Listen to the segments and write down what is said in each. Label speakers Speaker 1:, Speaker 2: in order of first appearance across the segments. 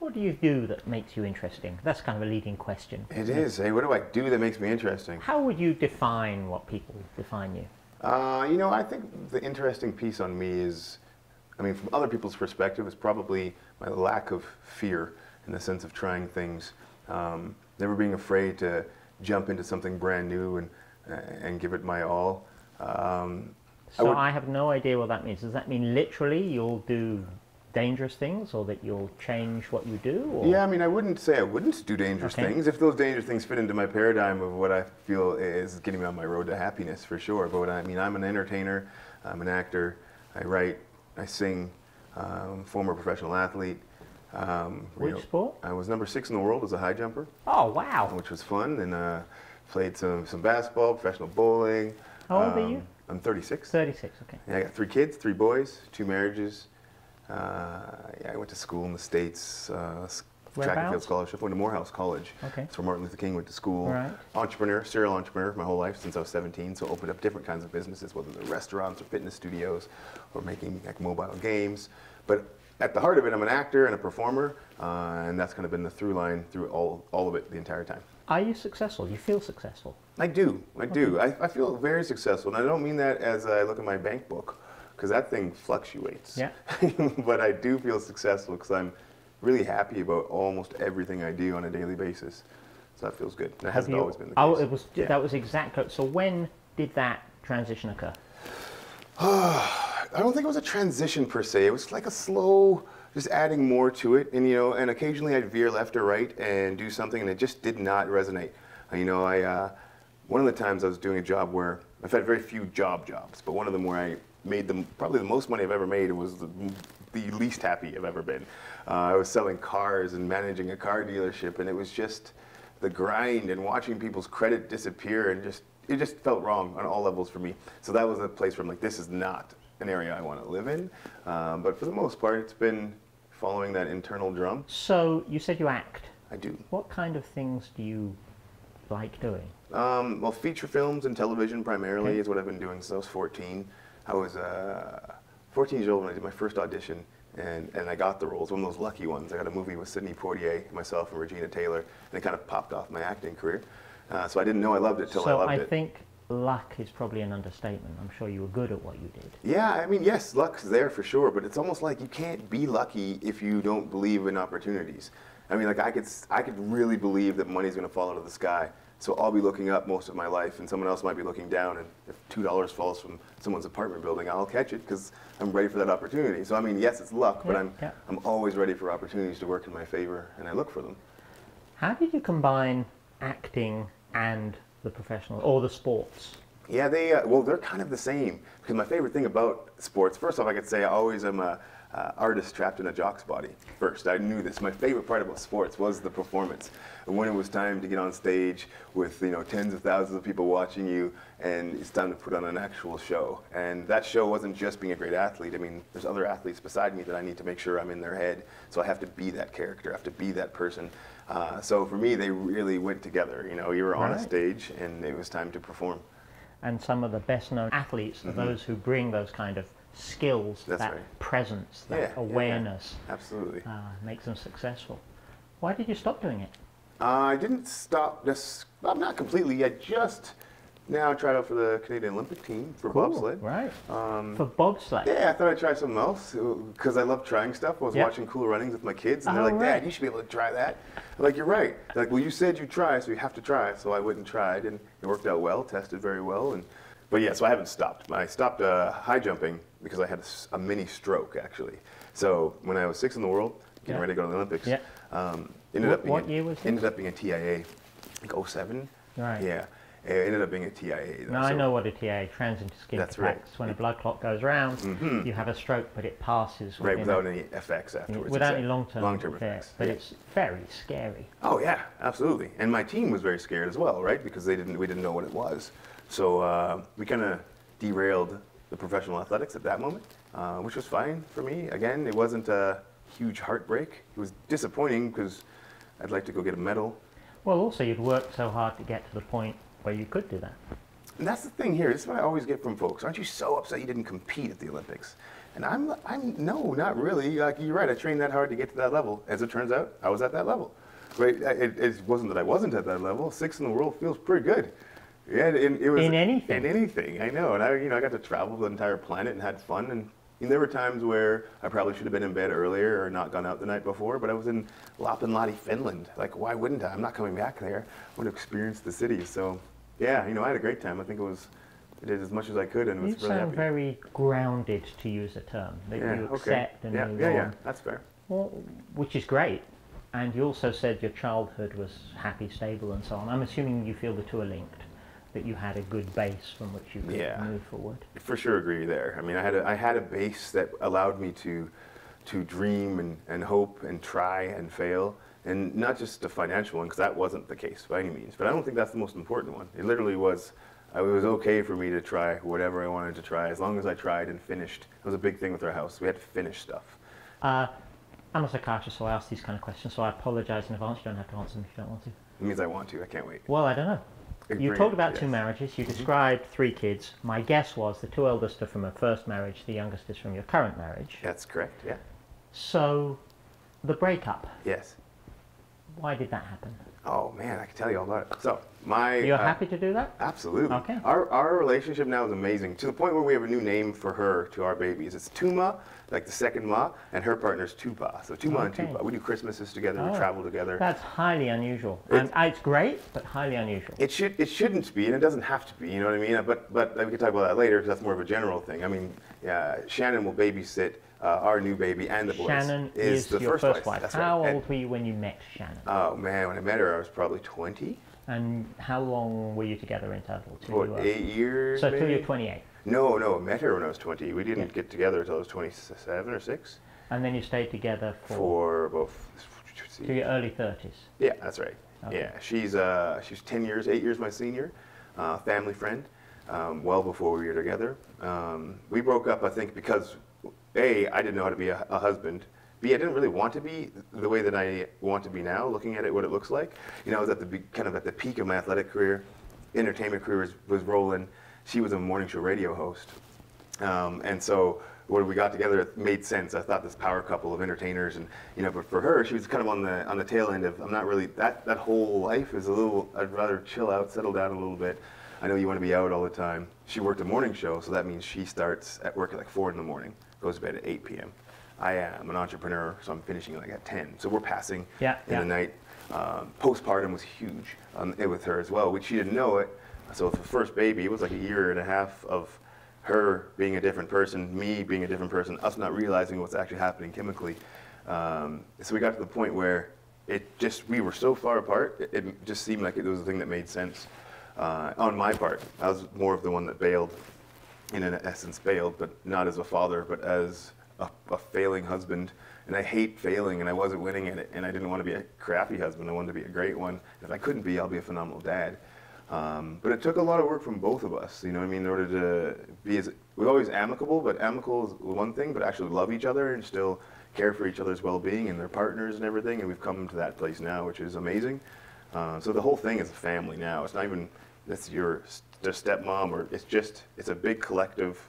Speaker 1: What do you do that makes you interesting? That's kind of a leading question.
Speaker 2: It is. Hey, what do I do that makes me interesting?
Speaker 1: How would you define what people define you?
Speaker 2: You know, I think the interesting piece on me is, I mean, from other people's perspective, is probably my lack of fear in the sense of trying things. Never being afraid to jump into something brand new and give it my all.
Speaker 1: So I have no idea what that means. Does that mean literally you'll do dangerous things, or that you'll change what you do? Or?
Speaker 2: Yeah, I mean, I wouldn't say I wouldn't do dangerous things if those dangerous things fit into my paradigm of what I feel is getting me on my road to happiness, for sure. But I mean, I'm an entertainer, I'm an actor, I write, I sing, former professional athlete.
Speaker 1: Which sport?
Speaker 2: I was number 6 in the world as a high jumper.
Speaker 1: Oh, wow.
Speaker 2: Which was fun, and played some basketball, professional bowling.
Speaker 1: How old are you?
Speaker 2: I'm 36.
Speaker 1: 36, okay.
Speaker 2: Yeah, I got 3 kids, 3 boys, 2 marriages. Yeah, I went to school in the States, track and field scholarship, went to Morehouse College.
Speaker 1: Okay.
Speaker 2: That's where Martin Luther King went to school.
Speaker 1: Right.
Speaker 2: Entrepreneur, serial entrepreneur my whole life since I was 17, so opened up different kinds of businesses, whether they're restaurants or fitness studios or making like mobile games. But at the heart of it, I'm an actor and a performer, and that's kind of been the through line through all of it the entire time.
Speaker 1: Are you successful? Do you feel successful?
Speaker 2: I do. I feel very successful, and I don't mean that as I look at my bank book, because that thing fluctuates.
Speaker 1: Yeah.
Speaker 2: But I do feel successful because I'm really happy about almost everything I do on a daily basis. So that feels good. That hasn't always been the case.
Speaker 1: That was exactly. So when did that transition occur?
Speaker 2: I don't think it was a transition per se. It was like a slow, just adding more to it. And, you know, and occasionally I'd veer left or right and do something, and it just did not resonate. You know, one of the times I was doing a job where I've had very few jobs, but one of them where I made probably the most money I've ever made, and was the least happy I've ever been. I was selling cars and managing a car dealership, and it was just the grind and watching people's credit disappear, and it just felt wrong on all levels for me. So that was a place where I'm like, this is not an area I want to live in. But for the most part, it's been following that internal drum.
Speaker 1: So you said you act.
Speaker 2: I do.
Speaker 1: What kind of things do you like doing?
Speaker 2: Well, feature films and television primarily is what I've been doing since I was 14. I was 14 years old when I did my first audition, and I got the roles, one of those lucky ones. I got a movie with Sidney Poitier, myself, and Regina Taylor, and it kind of popped off my acting career. So I didn't know I loved it till I loved it.
Speaker 1: So I think luck is probably an understatement. I'm sure you were good at what you did.
Speaker 2: Yeah, I mean, yes, luck's there for sure, but it's almost like you can't be lucky if you don't believe in opportunities. I mean, like I could really believe that money's going to fall out of the sky. So I'll be looking up most of my life, and someone else might be looking down, and if $2 falls from someone's apartment building, I'll catch it because I'm ready for that opportunity. So I mean, yes, it's luck, but I'm always ready for opportunities to work in my favor, and I look for them.
Speaker 1: How did you combine acting and the professional, or the sports?
Speaker 2: Yeah, they're kind of the same, because my favorite thing about sports, first off, I could say I always am a artist trapped in a jock's body first. I knew this. My favorite part about sports was the performance. And when it was time to get on stage with, you know, tens of thousands of people watching you, and it's time to put on an actual show. And that show wasn't just being a great athlete. I mean, there's other athletes beside me that I need to make sure I'm in their head. So I have to be that character. I have to be that person. So for me, they really went together. You know, you were on a stage, and it was time to perform.
Speaker 1: And some of the best-known athletes are those who bring those kind of skills, that presence, that awareness.
Speaker 2: Absolutely.
Speaker 1: Makes them successful. Why did you stop doing it?
Speaker 2: I didn't stop. I'm not completely. I just now tried out for the Canadian Olympic team for bobsled.
Speaker 1: Right. For bobsled.
Speaker 2: Yeah, I thought I'd try something else because I love trying stuff. I was watching Cool Runnings with my kids, and they're like, "Dad, you should be able to try that." I'm like, "You're right." They're like, "Well, you said you'd try, so you have to try." So I went and tried, and it worked out well. Tested very well, but yeah, so I haven't stopped. I stopped high jumping because I had a mini stroke, actually. So when I was 6th in the world, getting ready to go to the Olympics,
Speaker 1: what year was it?
Speaker 2: Ended up being a TIA, like 07.
Speaker 1: Right.
Speaker 2: Yeah, it ended up being a TIA.
Speaker 1: Now, I know what a TIA, transient ischemic attacks. When a blood clot goes around, you have a stroke, but it passes.
Speaker 2: Right, without any effects afterwards.
Speaker 1: Without any long-term
Speaker 2: effects.
Speaker 1: But it's very scary.
Speaker 2: Oh yeah, absolutely. And my team was very scared as well, right? Because we didn't know what it was. So we kind of derailed the professional athletics at that moment, which was fine for me. Again, it wasn't a huge heartbreak. It was disappointing because I'd like to go get a medal.
Speaker 1: Well, also you'd worked so hard to get to the point where you could do that.
Speaker 2: And that's the thing here. This is what I always get from folks. Aren't you so upset you didn't compete at the Olympics? And I'm no, not really. Like, you're right. I trained that hard to get to that level. As it turns out, I was at that level. But it wasn't that I wasn't at that level. 6th in the world feels pretty good. Yeah, it was
Speaker 1: in anything.
Speaker 2: In anything, I know. And I got to travel the entire planet and had fun. And there were times where I probably should have been in bed earlier or not gone out the night before. But I was in Lapinlahti, Finland. Like, why wouldn't I? I'm not coming back there. I want to experience the city. So, yeah, I had a great time. I think I did as much as I could, and was
Speaker 1: really happy. You sound very grounded, to use a term, that you accept and move on.
Speaker 2: Yeah, that's fair.
Speaker 1: Well, which is great. And you also said your childhood was happy, stable, and so on. I'm assuming you feel the two are linked, that you had a good base from which you could move forward.
Speaker 2: For sure, agree there. I mean, I had a base that allowed me to dream and hope and try and fail, and not just the financial one, because that wasn't the case by any means. But I don't think that's the most important one. It literally was. It was okay for me to try whatever I wanted to try, as long as I tried and finished. It was a big thing with our house. We had to finish stuff.
Speaker 1: I'm a psychiatrist, so I ask these kind of questions, so I apologize in advance. You don't have to answer them if you don't want to.
Speaker 2: It means I want to. I can't wait.
Speaker 1: Well, I don't know. You talked about 2 marriages. You described 3 kids. My guess was the 2 eldest are from a first marriage. The youngest is from your current marriage.
Speaker 2: That's correct, yeah.
Speaker 1: So, the breakup.
Speaker 2: Yes.
Speaker 1: Why did that happen?
Speaker 2: Oh, man, I can tell you all about it. So,
Speaker 1: You're happy to do that?
Speaker 2: Absolutely.
Speaker 1: Okay.
Speaker 2: Our relationship now is amazing, to the point where we have a new name for her, to our babies. It's Tuma, like the second Ma, and her partner's Tupa. So Tuma and Tupa. We do Christmases together, we travel together.
Speaker 1: That's highly unusual. It's great, but highly unusual.
Speaker 2: It shouldn't be, and it doesn't have to be, you know what I mean? But we can talk about that later, because that's more of a general thing. I mean, Shannon will babysit our new baby and the boys.
Speaker 1: Shannon is the your first wife.
Speaker 2: That's
Speaker 1: How
Speaker 2: right.
Speaker 1: old were you when you met Shannon?
Speaker 2: Oh, man, when I met her, I was probably 20.
Speaker 1: And how long were you together in total?
Speaker 2: What, 8 years?
Speaker 1: So
Speaker 2: maybe?
Speaker 1: till you're 28?
Speaker 2: No, I met her when I was 20. We didn't get together until I was 27 or 6.
Speaker 1: And then you stayed together
Speaker 2: for
Speaker 1: to your early 30s?
Speaker 2: Yeah, that's right.
Speaker 1: Okay.
Speaker 2: Yeah, she's 10 years, 8 years my senior, family friend, well before we were together. We broke up, I think, because A, I didn't know how to be a husband. B, I didn't really want to be the way that I want to be now, looking at it, what it looks like. I was at the peak of my athletic career. Entertainment career was rolling. She was a morning show radio host. And so when we got together, it made sense. I thought this power couple of entertainers, and but for her, she was kind of on the tail end of, I'm not really, that whole life is a little, I'd rather chill out, settle down a little bit. I know you want to be out all the time. She worked a morning show, so that means she starts at work at like 4 in the morning, goes to bed at 8 p.m. I am an entrepreneur, so I'm finishing like at 10. So we're passing in the night. Postpartum was huge with her as well, which she didn't know it. So the first baby, it was like a year and a half of her being a different person, me being a different person, us not realizing what's actually happening chemically. So we got to the point where we were so far apart, it just seemed like it was a thing that made sense on my part. I was more of the one that bailed, in essence bailed, but not as a father, but as a failing husband. And I hate failing, and I wasn't winning at it, and I didn't want to be a crappy husband. I wanted to be a great one. If I couldn't be, I'll be a phenomenal dad. But it took a lot of work from both of us, in order to be we're always amicable, but amicable is one thing, but actually love each other and still care for each other's well-being and their partners and everything, and we've come to that place now, which is amazing. So the whole thing is a family now. It's not even, that's their stepmom, or it's a big collective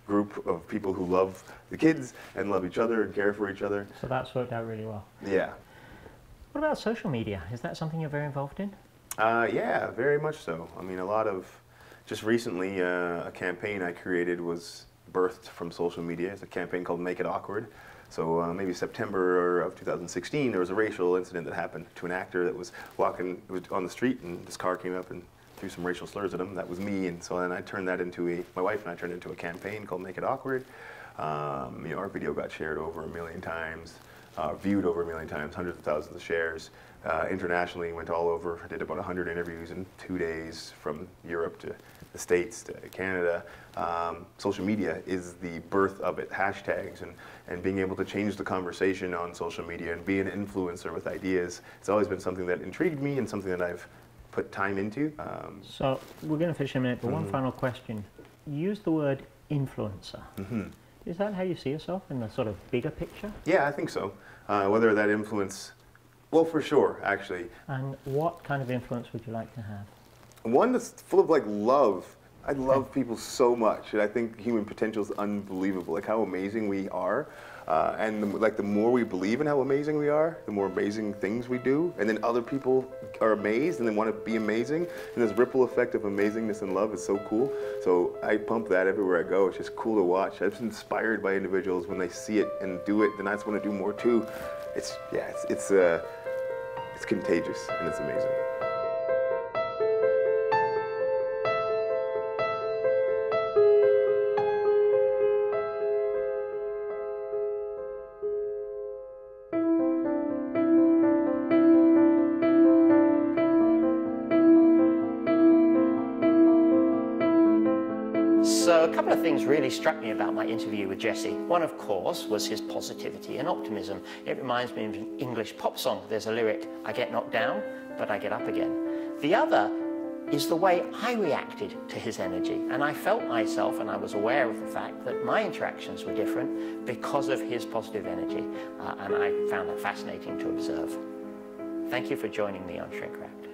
Speaker 2: group of people who love the kids and love each other and care for each other.
Speaker 1: So that's worked out really well.
Speaker 2: Yeah.
Speaker 1: What about social media? Is that something you're very involved in?
Speaker 2: Yeah, very much so. I mean, just recently, a campaign I created was birthed from social media. It's a campaign called Make It Awkward. So maybe September of 2016, there was a racial incident that happened to an actor that was walking on the street, and this car came up and threw some racial slurs at him. That was me, and so then I turned that into my wife and I turned it into a campaign called Make It Awkward. Our video got shared over 1 million times, viewed over 1 million times, hundreds of thousands of shares. Internationally, went all over. I did about 100 interviews in 2 days, from Europe to the States to Canada. Social media is the birth of it, hashtags and being able to change the conversation on social media and be an influencer with ideas. It's always been something that intrigued me and something that I've put time into.
Speaker 1: So we're going to finish in a minute, but one final question. You use the word influencer. Is that how you see yourself in the sort of bigger picture?
Speaker 2: Yeah, I think so. Whether that influence, well, for sure, actually.
Speaker 1: And what kind of influence would you like to have?
Speaker 2: One that's full of like love. I love people so much, and I think human potential is unbelievable. Like how amazing we are, and the more we believe in how amazing we are, the more amazing things we do, and then other people are amazed and then want to be amazing. And this ripple effect of amazingness and love is so cool. So I pump that everywhere I go. It's just cool to watch. I'm just inspired by individuals when they see it and do it. Then I just want to do more too. It's contagious and it's amazing.
Speaker 1: So a couple of things really struck me about my interview with Jesse. One, of course, was his positivity and optimism. It reminds me of an English pop song. There's a lyric, "I get knocked down, but I get up again." The other is the way I reacted to his energy. And I felt myself, and I was aware of the fact that my interactions were different because of his positive energy. And I found that fascinating to observe. Thank you for joining me on Shrink Wrapped.